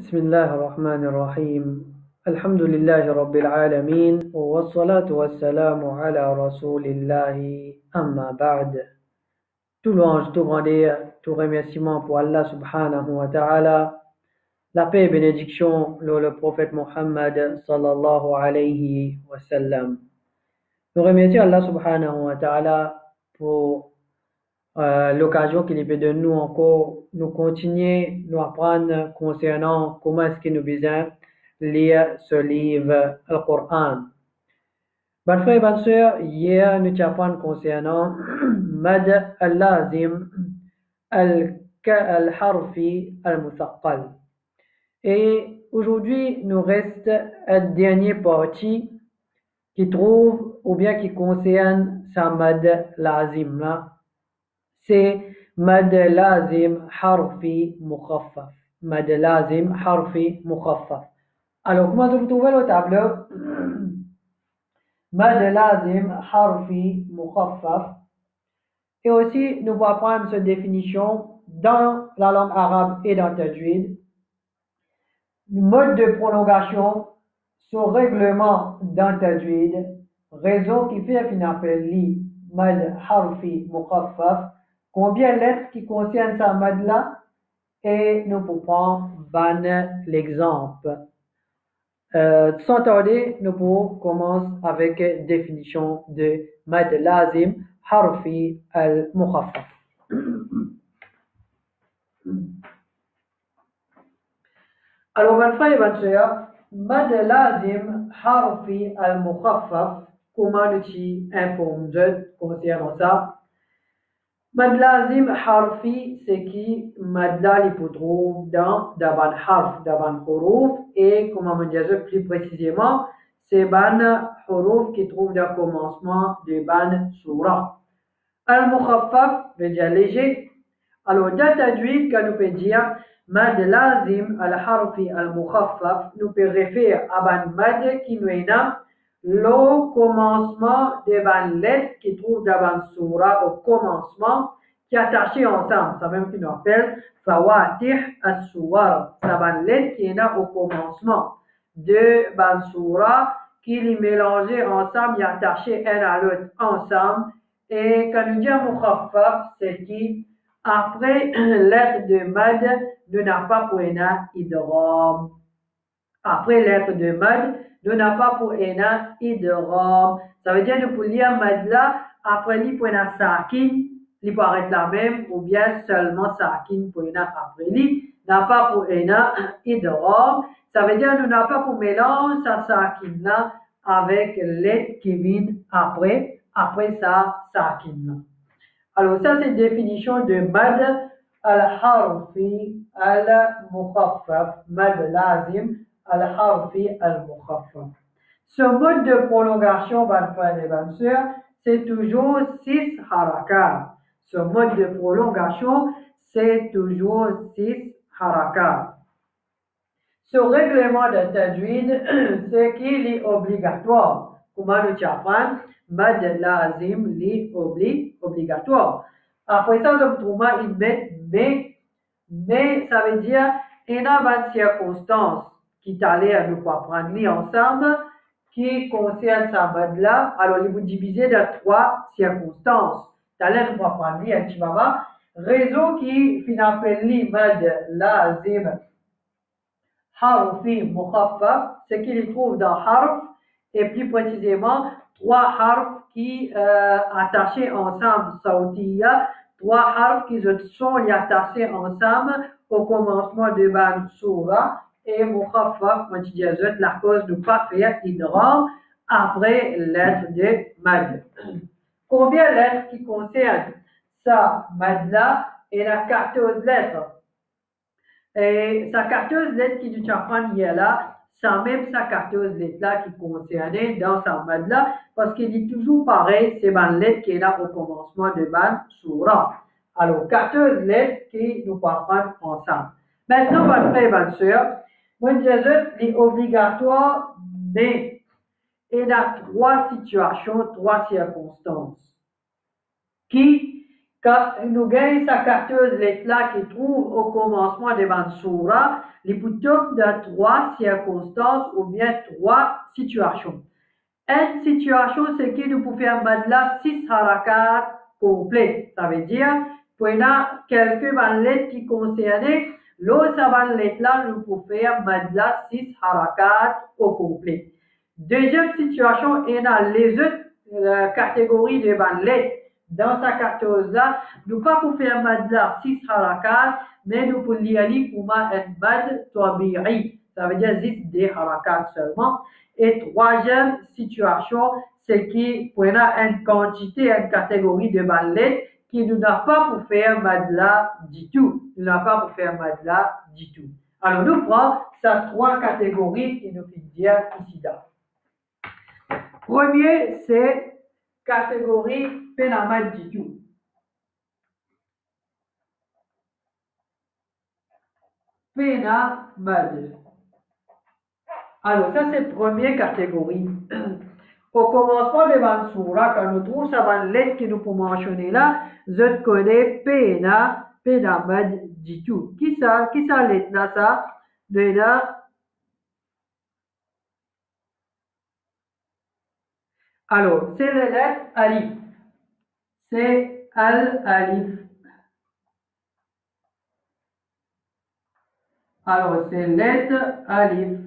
بسم الله الرحمن الرحيم الحمد لله رب العالمين والصلاة والسلام على رسول الله أما بعد. Tout louange, tout grandeur, tout remerciement pour Allah subhanahu wa ta'ala. La paix et bénédiction le prophète Muhammad sallallahu alayhi wa sallam. Nous remercions Allah subhanahu wa ta'ala pour l'occasion qu'il fait de nous encore, nous continuer, nous apprendre concernant comment est-ce que nous besoin lire ce livre, le Coran. Bonne frère et bonne sœur, hier nous apprenons concernant Mad al-Lazim al-Harfi al-Muthaqqal. Et aujourd'hui, nous reste un dernier partie qui trouve ou bien qui concerne sa Mad Lazim là. C'est Mad Lazim Harfi Mukhaffaf. Mad Lazim Harfi Mukhaffaf. Alors, comment vous trouvez le tableau? Mad Lazim Harfi Mukhaffaf. Et aussi, nous allons prendre cette définition dans la langue arabe et dans Tajwid. Mode de prolongation, son règlement dans Tajwid, raison qui fait qu'on appelle li Mad Harfi Mukhaffaf. Combien de lettres qui concernent sa mad là? Et nous pouvons prendre l'exemple. Sans tarder, nous pouvons commencer avec la définition de mad lazim harfi al-mukhaffaf. Alors, mes frères et mes sœurs, mad lazim harfi al-mukhaffaf, comment nous informons concernant ça? Mad lazim harfi, c'est qui mad là il peut trouver dans daban harf, daban huruf, et comment on dit plus précisément, c'est ban huruf qui trouve dans le commencement de ban surah. Al-mukhaffaf veut dire léger. Alors dans Tajwid, quand nous peut dire mad lazim al-harfi al-mukhaffaf, nous peut référer à ban mad qui nous est le commencement de ban lettre qui trouve dans ban surah au commencement qui est attaché ensemble. C'est même qu'on appelle fawatih as-suwar. C'est ban lettre qui est là au commencement de ban surah qui est mélangé ensemble et attaché un à l'autre ensemble. Et quand nous disons mukhaffaf, c'est qui après lettre de mad, nous n'avons pas pour ena idgham. Après lettre de mad, nous n'avons pas pour ena idgham. Ça veut dire que nous pouvons lire mad là, après lui pour ena sakin, il peut arrêter la même, ou bien seulement sakin pour ena après lui, n'a pas pour ena idgham. Ça veut dire que nous n'avons pas pour mélange sa sakin là avec lettre qui vient après ça sakin là. Alors ça c'est une définition de mad al-harfi al-mukhaffaf, mad lazim al-harfi al-mukhaffaf. Ce mode de prolongation, mes frères et mes sœurs, c'est toujours 6 harakat. Ce mode de prolongation, c'est toujours 6 harakat. Ce règlement de Tajwid, c'est qu'il est obligatoire. Comment nous apprenons? Mad lazim li obligatoire. Après ça, nous trouvons une mais ça veut dire il y a une circonstance qui t'allait à nous apprendre ensemble qui concerne sa mad là. Alors, il vous diviser dans 3 circonstances. T'allais nous apprendre un petit moment. Raison qui finalement li mad lazim harfi mukhaffaf, c'est qu'il trouve dans harf et plus précisément 3 harfs qui attachés ensemble, sautiya, 3 harfs qui sont attachés ensemble au commencement de ban surah et mukhaffaf, quand tu dis la cause de ne pas faire idgham après lettre de mad. Combien de lettres qui concernent ça mad là? Il y a 14 lettres. Et sa 14 lettres qui nous apprend hier là, c'est même sa 14 lettres là qui concernait dans sa mad là, parce qu'il dit toujours pareil, c'est ban lettre qui est là au commencement de ban surah. Alors, 14 lettres qui nous apprennent ensemble. Maintenant, mes frères et mes sœurs, moi je dis obligatoire, mais il y a 3 situations, 3 circonstances qui nous gagnons sa carteuse lettre qui trouve au commencement de Mansura, les boutons de 3 circonstances ou bien 3 situations. Une situation, c'est que nous pouvons faire madla 6 harakat complets. Ça veut dire, pour quelques lettres qui concernent l'autre lettre là, nous pouvons faire madla 6 harakat au complet. Deuxième situation, il y a les autres catégories de lettres. Dans sa carteuse-là, nous pas pour faire madla 6 harakat, mais nous pouvons y aller pour un mad tabi'i. Ça veut dire juste des harakat seulement. Et troisième situation, c'est qu'il y a une quantité, une catégorie de lettres qui nous n'a pas pour faire madla du tout. Nous n'a pas pour faire madla du tout. Alors, nous prenons ces 3 catégories qui nous fait dire ici là. Premier, c'est catégorie pénamad du tout. Pénamad. Alors, ça, c'est la première catégorie. Au commencement de Mansura, quand nous trouvons sa lettre que nous pouvons mentionner là, je connais pénamad du tout. Qui ça lettre là, ça? De là. Alors, c'est la lettre alif. C'est al-alif. Alors, c'est lettre alif.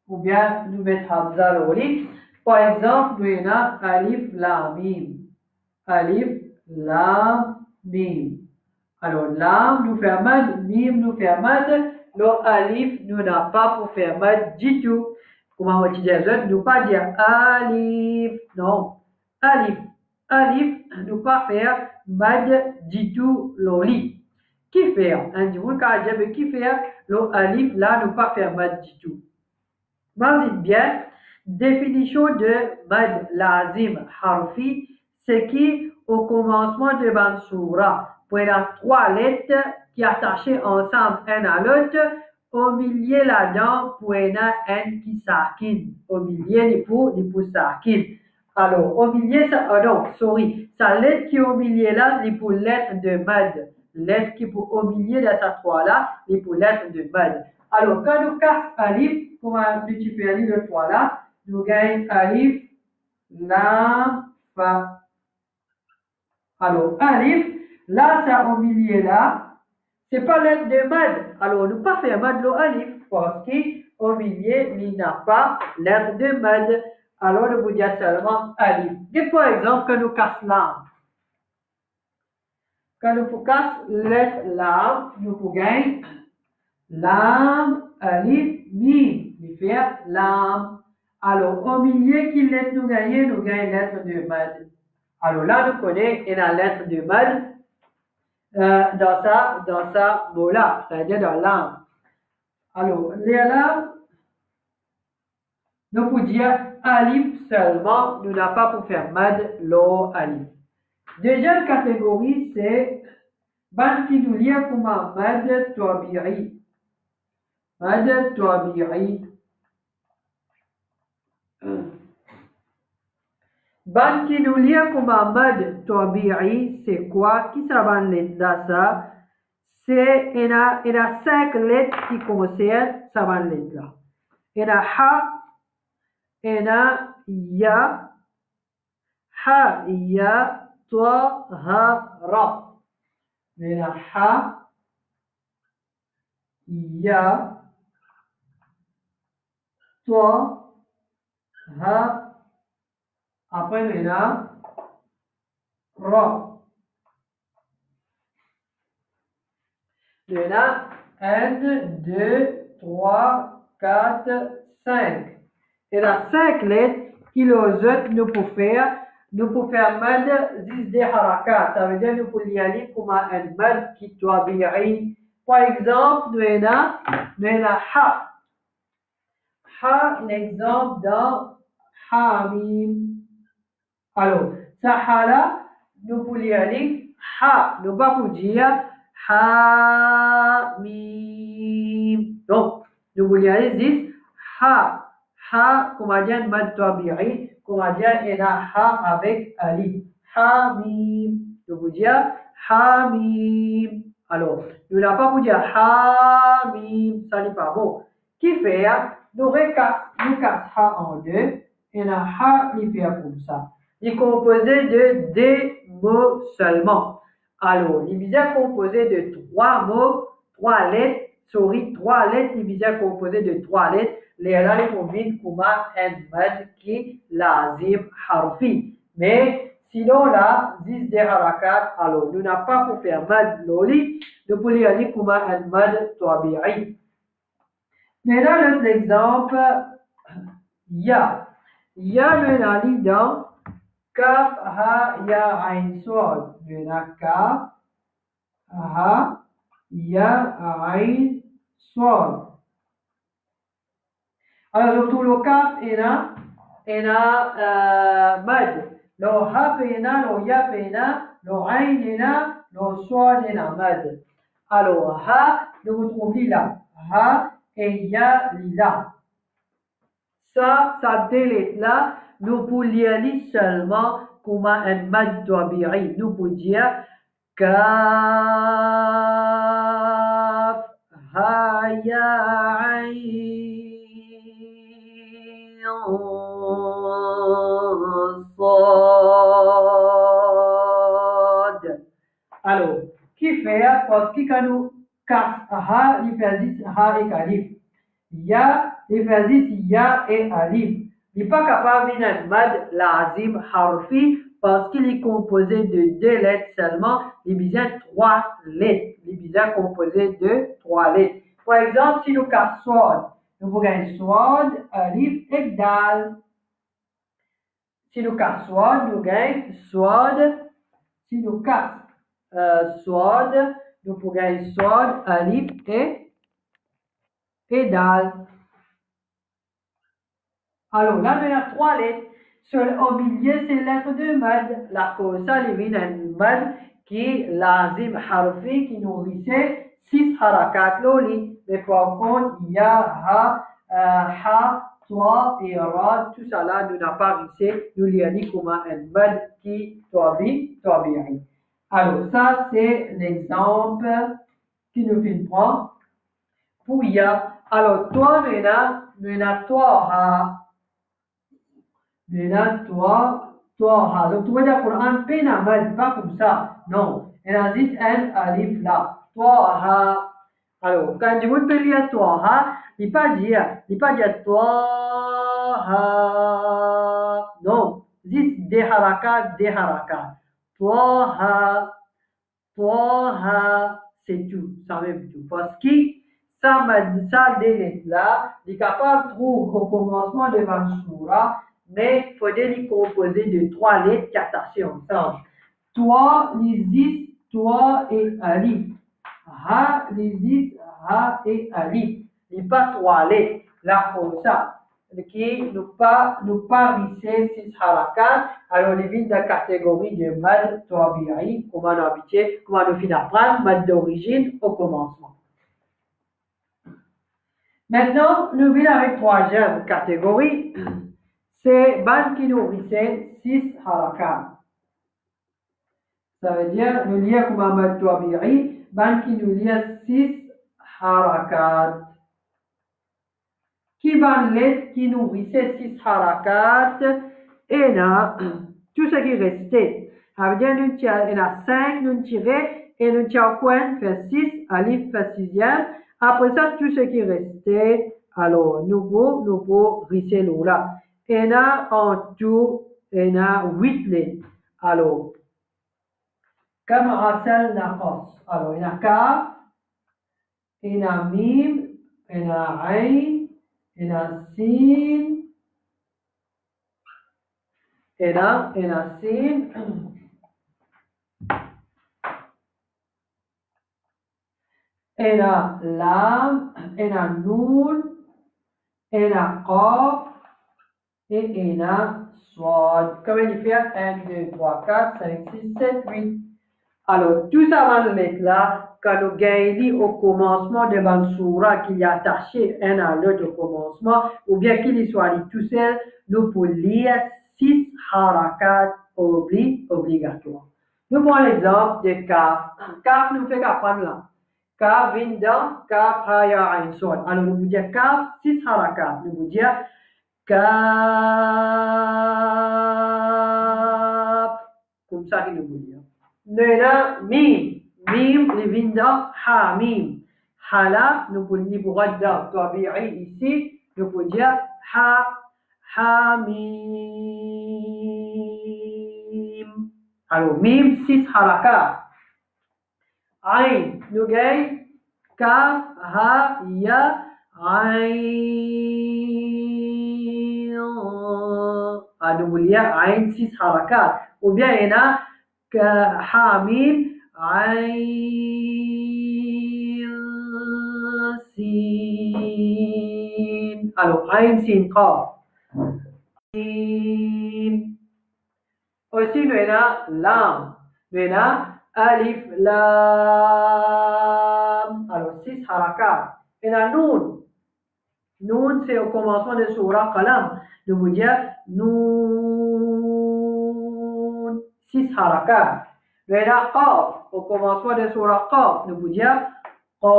Ou bien, nous mettons Hamza l'oli. Par exemple, nous avons alif lam mim. Alif lam mim. Alors, lam nous fait mad, mim nous fait mad. Le alif nous n'a pas pour faire mad du tout. Comment on dit nous pas dire alif. Non. Alif. Alif nous pas faire mad du tout l'oli. Qui fait? Un jour, quand j'ai qui fait le alif là nous pas faire mad du tout. Vas-y bien, définition de mad lazim harfi, c'est qui au commencement de Mansura, pour les 3 lettres qui attachées ensemble un à l'autre, au milieu là-dedans, pour un qui sakin. Au milieu, il faut sakin. Alors, au milieu, sa lettre qui est au milieu là, il faut lettre de mad. Lettre qui est au milieu de ces 3 là, il faut lettre de mad. Alors, quand nous cassons alif, comme on multiplie le 3 là, nous gagnons alif, lam, fa. Alors, alif, là, c'est au milieu là, c'est pas lettre de mad. Alors, nous ne pas faire mad le alif, parce qu'au milieu, il n'a pas lettre de mad. Alors, nous vous disons seulement alif. Et par exemple, quand nous cassons lam, quand nous cassons lettre lam, nous pouvons gagner lam, alif, mim. Il fait lam. Alors, au milieu, qui lettre nous gagnons lettre de mad. Alors là, nous connaissons la lettre de mad dans sa mot-là, c'est-à-dire dans l'âme. Alors, là, nous pouvons dire alif seulement, nous n'avons pas pour faire mad, lo, alif. Deuxième catégorie, c'est ban qui nous lie comme mad tabi'i. Mad tabi'i. Ban qui nous lie comme mad tabi'i, c'est quoi? Qui ça va l'être là, ça? C'est, il y a 5 lettres qui concernent ça va l'être là. Il y a ha, il y a ya, ha, ya, ta, ha, ra. Il y a ha, ya, ta, ha. Après, il y a ra. Il y a 1, 2, 3, 4, 5. Il y a 5 lettres qui les autres nous pouvons faire mad 10 des harakat. Ça veut dire nous pouvons y aller comme un mad qui tabi'i. Par exemple, nous avons ha. Ha, l'exemple dans hamim. Alors, ça ha là, nous pouvons y aller ha. Nous ne pouvons pas dire ha, mim. Donc, nous voulons aller dire ha. Ha, comme on dit, mad tabi'i, comme on dit, il y a ha avec alif. Ha, mim. Nous voulons dire Hamim. Alors, nous n'avons pas pour dire Hamim, ça n'est pas bon. Qui fait, nous casse Ha en deux, et la Ha, il fait comme ça. Il est composé de deux mots seulement. Alors, il est composé de trois mots, trois lettres, trois lettres, il est composé de trois lettres. Les là, les combinent comme un mad qui lazim harfi. Mais sinon là, 10 des harakat, alors nous n'avons pas pour faire mad loli, nous pouvons aller comme un mad tabi'i. Maintenant, notre exemple, ya. Ya, nous allons dans kaf, ha, ya, ain, swad. Nous avons kaf, ha, ya, ain, swad. Alors, je retrouve le kaf et mad. Le ha pena, le ya pena, le ain ena, le swad ena mad. Alors, ha, nous retrouvons là. Ha et ya là. Ça délite là, nous pouvons lire seulement comme un mad tabi'i. Nous pouvons dire kaf, ha, ya, ain, sad. Alors, qui fait parce que nous casse ha, il fait ha et alif. Ya, il fait ya et alif. Il n'est pas capable d'un mad lazim harfi parce qu'il est composé de deux lettres seulement. Il y a trois lettres. Il est composé de trois lettres. Par exemple, si nous casse swad, nous pouvons swad, alif et dal. Si nous casse swad, nous gagnons swad. Si nous casse swad, nous pouvons swad, alif et dal. Alors là, il y a trois lettres. Au milieu, c'est lettre de mad. La cause, ça, il y a un mad qui est lazim harfi, qui nourrissait 6 harakat loli. Mais par contre, il y a ha, toi et ra, tout ça là, nous n'a pas rissé. Nous l'y a dit comme un mad qui tabi'i. Alors ça, c'est l'exemple qui nous fait prendre. Pour ya. Alors, toi, nous a toi, ha. Maintenant, toi, donc tu vois le Coran peine mal, pas comme ça, non. Il existe un alif là, toi, alors quand je vous peux lire toi, il pas dire toi, non, existe des harakat, toi, c'est tout, ça même tout, parce que ça des là, il est capable de trouver au commencement de ma sourate. Mais il faudrait les composer de trois lettres qui attachées ensemble. Toi, l'isis, toi et alif. Ha, l'isis, ha et alif. Il n'y a pas trois lettres. Là, comme ça. Qui nous pas risser six harakat. Alors, il vient de la catégorie de mad tabi'i, comme on a habitué, comme on a fini d'apprendre, mad d'origine au commencement. Maintenant, nous venons avec troisième catégorie. C'est ban qui nourrissait 6 harakat. Ça veut dire, nous lions comme un mad tabi'i, ban qui nous lie 6 harakat. Qui ban lettre qui nourrissait 6 harakat, et là, tout ce qui restait. Ça veut dire, il y a 5, nous tirons, et nous tirons coin, fait 6, alif fait 6e. Après ça, tout ce qui restait, alors, nous pouvons risser l'eau là. Il y a en tout, il y a 8 lettres. Alors, comme Asal Naqas. Alors, il y a Kaf, il y a Mim, il y a Ain, il y a Sin, il y a Sin, il y a Lam, il y a Noun, il y a Qaf, et il y a Swad. Comment il fait 1, 2, 3, 4, 5, 6, 7, 8. Alors, tout ça va nous mettre là, quand nous gagnons au commencement de Bansoura qu'il y a attaché un à l'autre au commencement, ou bien qu'il soit tout seul, nous pouvons lire 6 harakat obligatoires. Nous prenons l'exemple de kaf. Kaf nous fait qu'apprendre là. Kaf vient dans kaf haya ain son. Alors nous pouvons dire kaf 6 harakat. Nous pouvons dire kaf. Comme ça que nous pouvons dire. Nous avons mim. Mim les vient dans ha mim. Hala nous pouvons dire radda tabi'i ici. Nous pouvons dire ha ha mim. Alors, mim, 6 harakat. Ain, nous gagnons kaf, ha, ya, ain. Nous voulons dire ain, 6 harakat. Ou bien, il y a ha, mim, ain, sin. Alors, ain, sin, qaf. Aussi, nous avons lam. Nous avons alif, lam. Alors, 6 harakat. Nous avons noun. Noun, c'est au commencement de surah qalam. Nous voulons dire noun. 6 harakat. Nous avons qaf. Au commencement de surah qaf. Nous voulons dire qaf.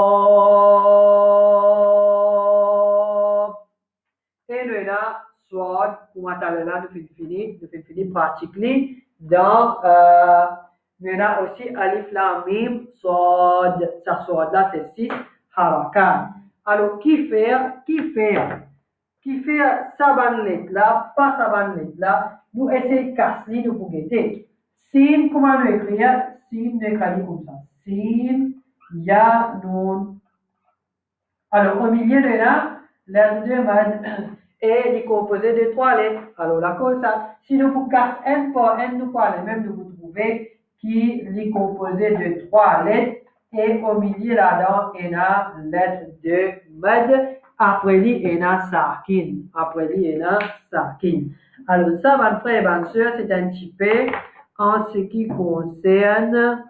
Et nous avons soit, pour m'attaler nous finir pratiquement dans, nous avons aussi alif lam mim, soit, ça soit là, c'est 6 harakat. Alors, qui fait saban lettre là, pas saban lettre là, nous essayons de casser, nous pour guetter. Sin, comment nous écrire? Sin, nous écrivons comme ça. Sin, ya, nun. Alors, au milieu de là, l'air de mad est composé de 3 lettres. Alors, là, comme ça, si nous vous cassons n par n, nous parlons même de vous trouver qui est composé de 3 lettres. Et au milieu là-dedans, il y a lettre de mad. Après lui, il y a sakin. Alors, ça, mon frère et ma soeur, c'est un petit peu en ce qui concerne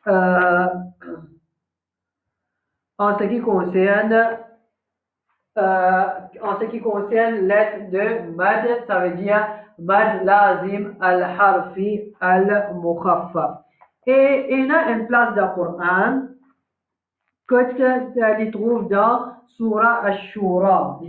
en ce qui concerne lettre de mad, ça veut dire mad lazim al-harfi al-mukhaffaf. Et il y a une place dans le Coran que tu trouves dans Surah Ash-Shura.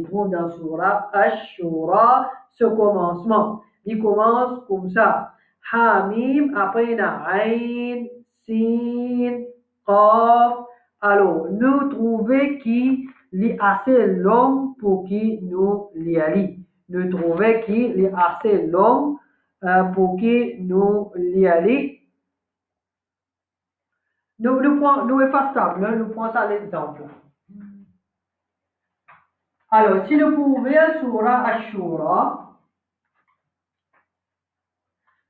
Ce commencement. Il commence comme ça. Hamim, après il y a Ain, Sin, Qaf. Alors, nous trouvons qui est assez long pour qui nous lit. Nous trouvons qui est assez long pour qui nous lit. Nous prenons ça l'exemple. Alors, si nous pouvons ouvrir Surah Ash-Shura,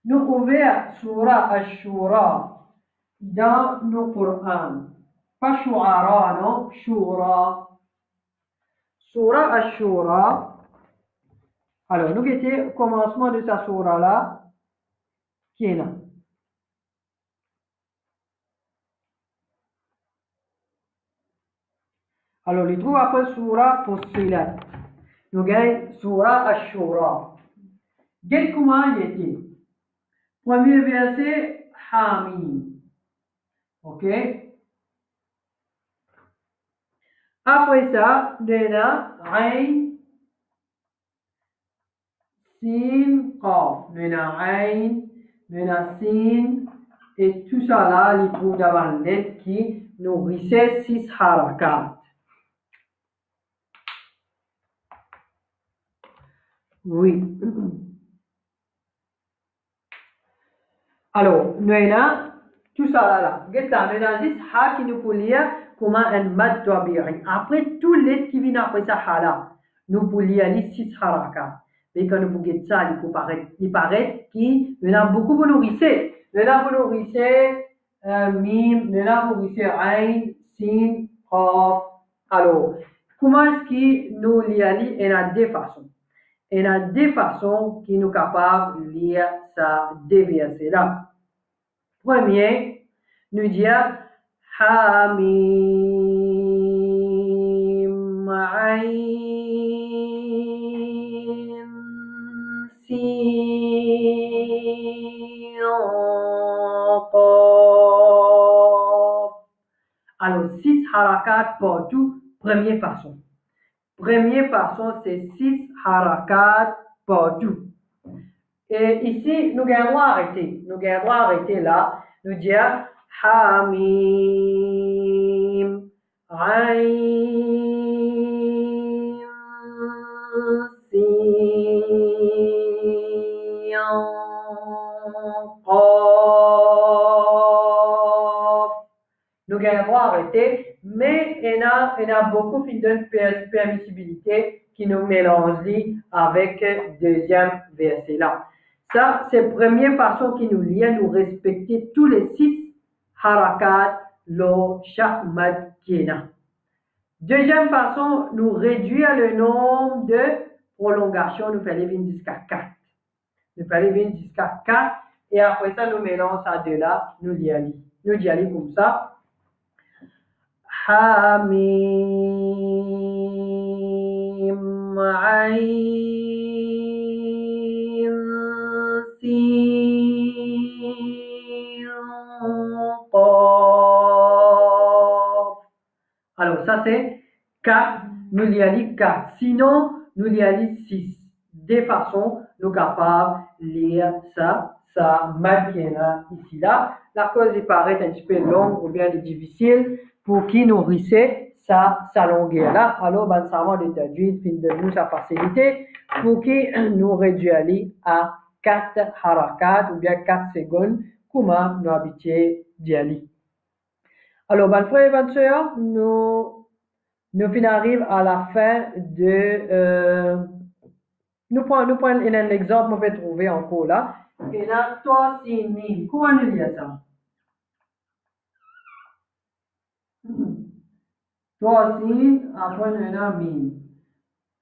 nous ouvrons Surah Ash-Shura dans le Coran. Pas Shu'ara, non, Shura. Surah Ash-Shura. Alors, nous guettons le commencement de cette surah-là, qui est là. Alors, il trouve après Surah Fussilat. Nous gagnons Surah Ash-Shura. Quel comment il était? Premier verset, Hamim. Ok? Après ça, nous avons Ain, Sin, Qaf. Nous avons Ain, nous avons Sin, et tout ça là, il trouve devant la lettre qui nourrissait 6 harakat. Oui. Alors, nous avons tout ça là. Nous avons 6 ha qui nous peut lire comme un mad tabi'i. Après, tous les lettres qui viennent après ça là, nous pouvons lire les 6 harakat. Mais quand nous pouvons ça, il paraît qu'il y a beaucoup de nourrisseurs. Nous avons nourrisseur, mim, nous avons nourrisseur ain, sin, qaf. Alors, comment est-ce que nous lisons? Il y a deux façons. Il y a deux façons qui nous capables de lire ça, deux versets là. Premier, nous disons Hamim, Ain, Sin, harakat partout. Première façon. Première façon, c'est 6 harakat partout. Et ici, nous allons arrêter. Nous allons arrêter là. Nous dire Hamim, Ain, Sin, Qaf. Nous allons arrêter, mais il y a beaucoup de permissibilité qui nous mélange avec le deuxième verset là. Ça, c'est la première façon qui nous lie à nous respecter tous les 6 harakat, lo, chaque mad qui est là. Deuxième façon, nous réduire le nombre de prolongations, nous faisons jusqu'à 4. Nous faisons jusqu'à 4 et après ça, nous mélangeons ça de là, nous y allons. Nous y allons comme ça. Hamim, Ain, Sin, Qaf. Alors ça c'est 4, nous y allons 4. Sinon, nous y allons 6. De façon, nous sommes capables de lire ça maintenant ici là. La cause paraît un petit peu longue ou bien difficile pour qui nourrissait sa longueur là. Alors, ben, ça va de traduire, fin de nous sa facilité pour qui nous réduire à 4 harakat ou bien 4 secondes, comment nous habitués d'y aller. Alors, ben, frère et ben, sœur, nous arrivons à la fin de, nous prenons un exemple, on peut trouver encore là. Et là, toi, si, mim. Comment nous dit ça? Toi, si, après, nous avons mim.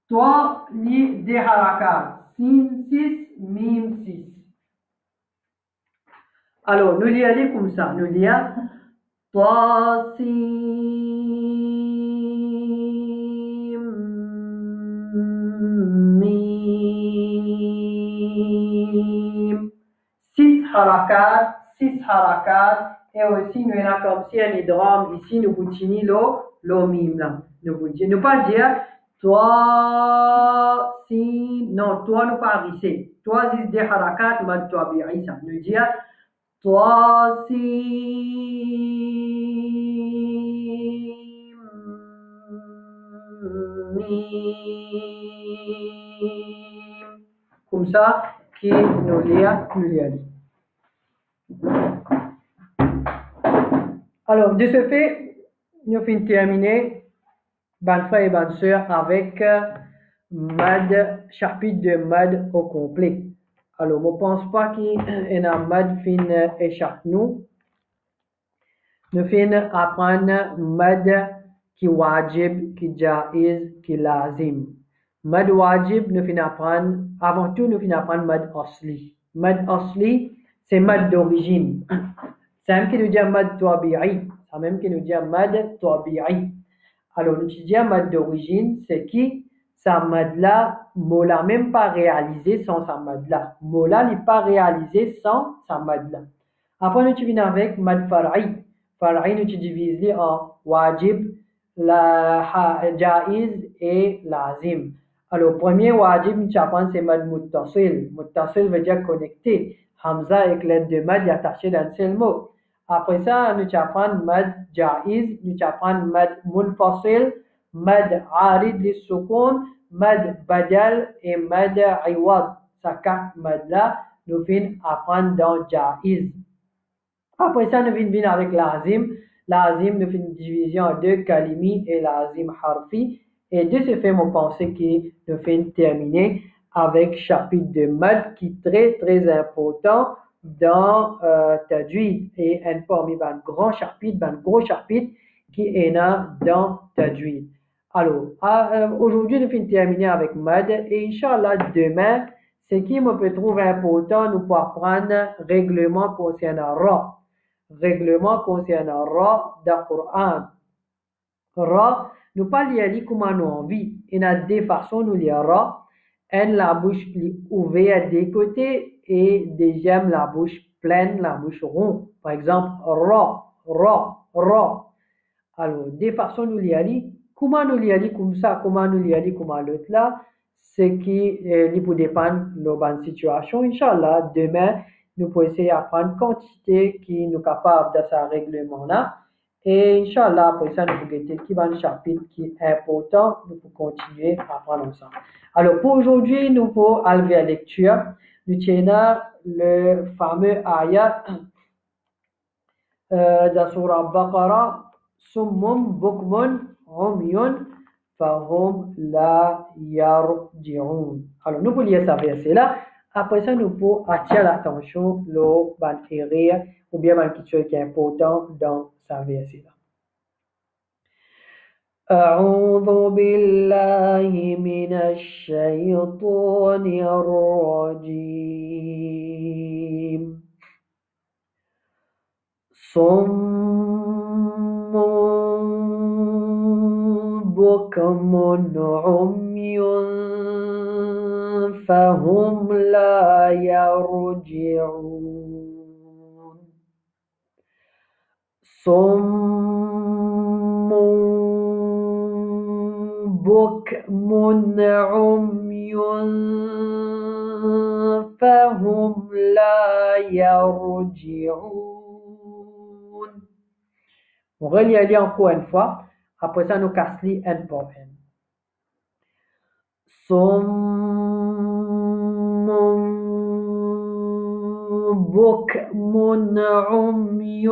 Toi, li, des harakat. Sin, 6, mim, 6. Alors, nous lisons comme ça. Nous lisons toi, si, mim. 6 harakat, 6 harakat. Et aussi, nous avons comme si un idram. Ici, nous continuons le mim là. Nous pas dire toi, si, non, toi, nous pas ici. Toi, c'est des harakat, mad tabi'i ça. Nous dire toi, si, mim. Comme ça, qui nous lit. Alors, de ce fait, nous finissons terminer, ben frère et ben sœur, avec mad, chapitre de mad au complet. Alors, je ne pense pas qu'il y ait un mad fin échappe nous. Nous finissons apprendre mad qui wajib, qui jaiz, qui lazim. Mad wajib, nous finissons apprendre, avant tout, nous finissons apprendre mad asli. Mad asli, c'est mad d'origine. C'est même qui nous dit mad tabi'i. C'est même qui nous dit mad tabi'i. Alors, nous disons mad d'origine, c'est qui? Sa mad là, Mola même pas réalisé sans sa mad là. Mola n'est pas réalisé sans sa mad là. Après, nous viens avec mad far'i. Far'i, nous divisons en wajib, jaiz et lazim. Alors, premier wajib, nous apprenons c'est mad muttasil. Muttasil veut dire connecté. Hamza avec l'aide de mad attaché dans un seul mot. Après ça, nous apprenons mad jaiz, nous apprenons mad munfasil, mad arid lissukun, mad badal et mad iwad. Ça quatre mad là, nous venons apprendre dans jaiz. Après ça, nous venons avec lazim. Lazim, nous faisons une division en deux, kalimi et lazim harfi. Et de ce fait, mon pensée que nous faisons terminer avec chapitre de mad qui est très très important dans Tajwid et parmi un grand chapitre, un gros chapitre qui est là dans Tajwid. Alors, aujourd'hui, nous finissons terminer avec mad et Inch'Allah, demain, ce qui me peut trouver important, nous pouvons apprendre règlement concernant Ra. Règlement concernant Ra dans le Coran. Ra, nous pas lire comme nous envie. Il y a deux façons de lire Ra. Un, la bouche ouverte des côtés et deuxième, la bouche pleine, la bouche ronde. Par exemple, Ra, Ra, Ra. Alors, des façons nous y aller. Comment nous y aller comme ça, comment nous y aller comme à l'autre là, c'est qui peut dépendre de la bonne situation. Inch'Allah, demain, nous pouvons essayer d'apprendre quantité qui nous capable de ce règlement là. Et Inch'Allah, après ça, nous pouvons guetter qui va un chapitre qui est important, nous pouvons continuer à apprendre ensemble. Alors, pour aujourd'hui, nous pouvons aller à la lecture. Nous tiens le fameux ayat de Surah Baqarah. Summum bukmun umyun fahum la yarji'un. Alors, nous pouvons lire ça verset-là. Après ça, nous pouvons attirer l'attention, le ban rire ou bien quelque chose qui est important dans sa verset-là. أعوذ بالله من الشيطان الرجيم صم بكم عمي فهم لا يرجعون صم بكم عمي فهم لا يرجعون. On relit encore une fois. Après ça, nous cassons un par un. صم بكم عمي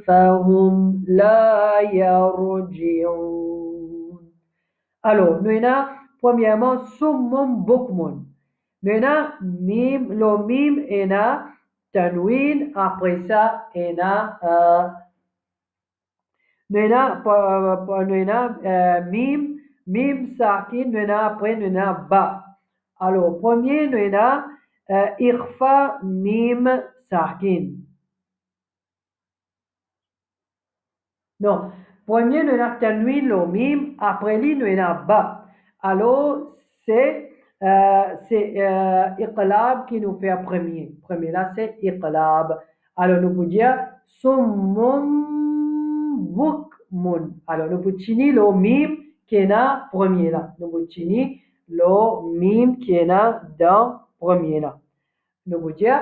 فهم لا يرجعون. Alors, nous avons premièrement summum bukmun. Nous avons mim, le mim et tanwin. Après ça, nous avons mim sakin. Nous avons après nous avons ba. Alors, premier nous avons ikhfa mim sakin. Non, premier nous avons tanwin le mim, après lui nous avons ba. Alors, c'est iqlab qui nous fait premier. Premier là, c'est iqlab. Alors, nous pouvons dire summum bukmun. Alors, nous pouvons tenir le mim qui est là, premier là. Nous pouvons tenir le mim qui est là dans premier là. Nous pouvons dire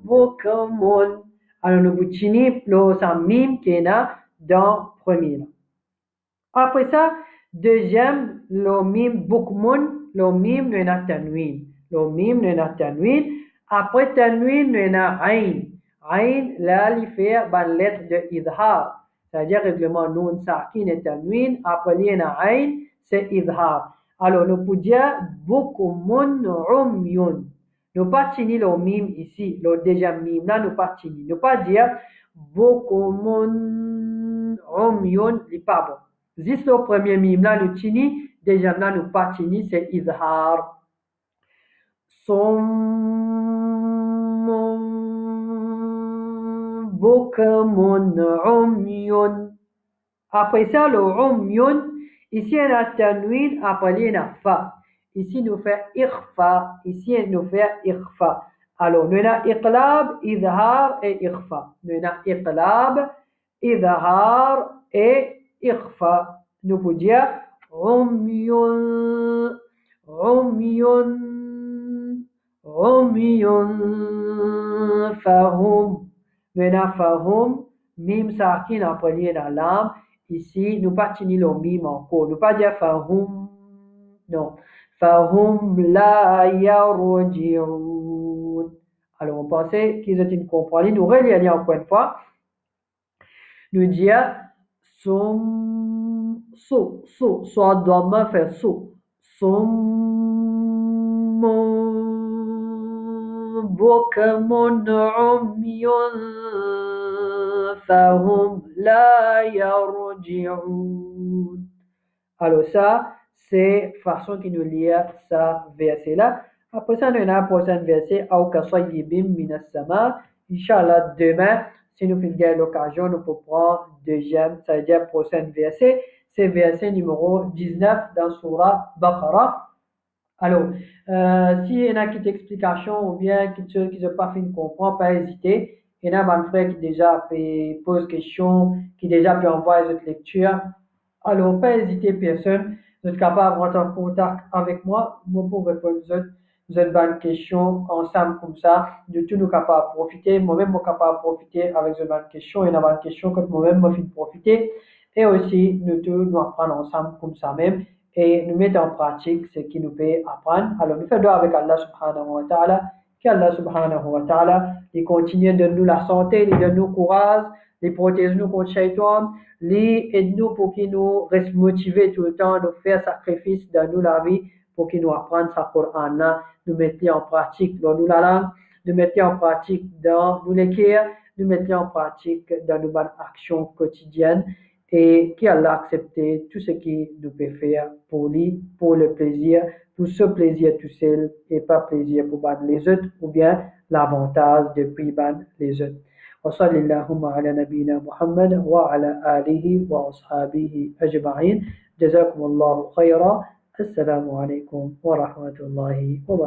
bukmun. Alors, nous pouvons tenir le mim qui est là dans premier là. Après ça, deuxième, le mim bukmun, le mim nous avons tanwin. Le mim nous avons tanwin. Après tanwin, nous avons ayn. Ayn, là, il fait la lettre de idhar. C'est-à-dire règlement nun sakin et tanwin. Après, il y a ayn, c'est idhar. Alors, nous pouvons dire bukmun umyun. Nous ne pas tenir le mim ici, le deuxième mim là, nous pas tenir. Nous pas dire bukmun umyun, il n'est pas bon. Juste le premier mim là, nous tenir, deuxième là, nous pas tenir, c'est idhar. Summun bukmun umyun. Après ça, le umyun, ici on a tanwin, après il y a fa. Ici nous fait ikhfa, ici nous fait ikhfa. Alors nous avons iqlab, idhar et ikhfa. Nous avons iqlab, idhar et ikhfa. Nous pouvons dire umyun, umyun, umyun, fahum. Nous avons fahum, mim sakin après il y a lam. Ici, nous pas tenir le mim encore. Nous pas dire fahum. Non. Fahum la yarji'un. Alors, on pensait qu'ils ont une compréhension. Nous relisons encore une fois. Nous disons soit dhamma fait bukmun umyun fahum la yarji'un. Alors ça, c'est façon qui nous lie ça verset-là. Après ça, nous avons un prochain verset, Aw kasayyibin minas sama. Inch'Allah, demain, si nous finissons l'occasion, nous pouvons prendre deuxième, c'est-à-dire prochain verset. C'est verset numéro 19 dans Surah Baqarah. Alors, si il y en a qui t'explication ou bien quelque chose qui ne pas fait comprendre, pas hésiter. Il y en a un frère qui déjà pose question, qui déjà peut envoyer cette lecture. Alors, pas hésiter, personne. Vous êtes capable de rentrer en contact avec moi. Moi, pour répondre vous êtes bonnes questions ensemble comme ça. De tout, nous capables de profiter. Moi-même, je suis capable de profiter avec ces bonnes questions. Il y a une question que moi-même, je suis profiter. Et aussi, nous tous, nous apprendre ensemble comme ça même. Et nous mettre en pratique ce qui nous peut apprendre. Alors, nous faisons avec Allah subhanahu wa ta'ala. Qu'Allah subhanahu wa ta'ala, il continue de nous la santé, il donne nous courage, il protège nous contre Shaitan, il aide nous pour qu'il nous reste motivés tout le temps de faire sacrifice dans nous la vie pour qu'il nous apprenne sa Coran là, nous mettre en pratique dans nous la langue, nous mettre en pratique dans nous l'écrire, nous mettre en pratique dans nos bonnes actions quotidiennes et qu'Allah accepte tout ce qu'il nous peut faire pour lui, pour le plaisir, pour ce plaisir tout seul et pas plaisir pour ban les autres ou bien l'avantage de puis ban les autres. وصلى اللهم على نبينا محمد وعلى آله وأصحابه أجمعين جزاكم الله خيرا السلام عليكم ورحمة الله وبركاته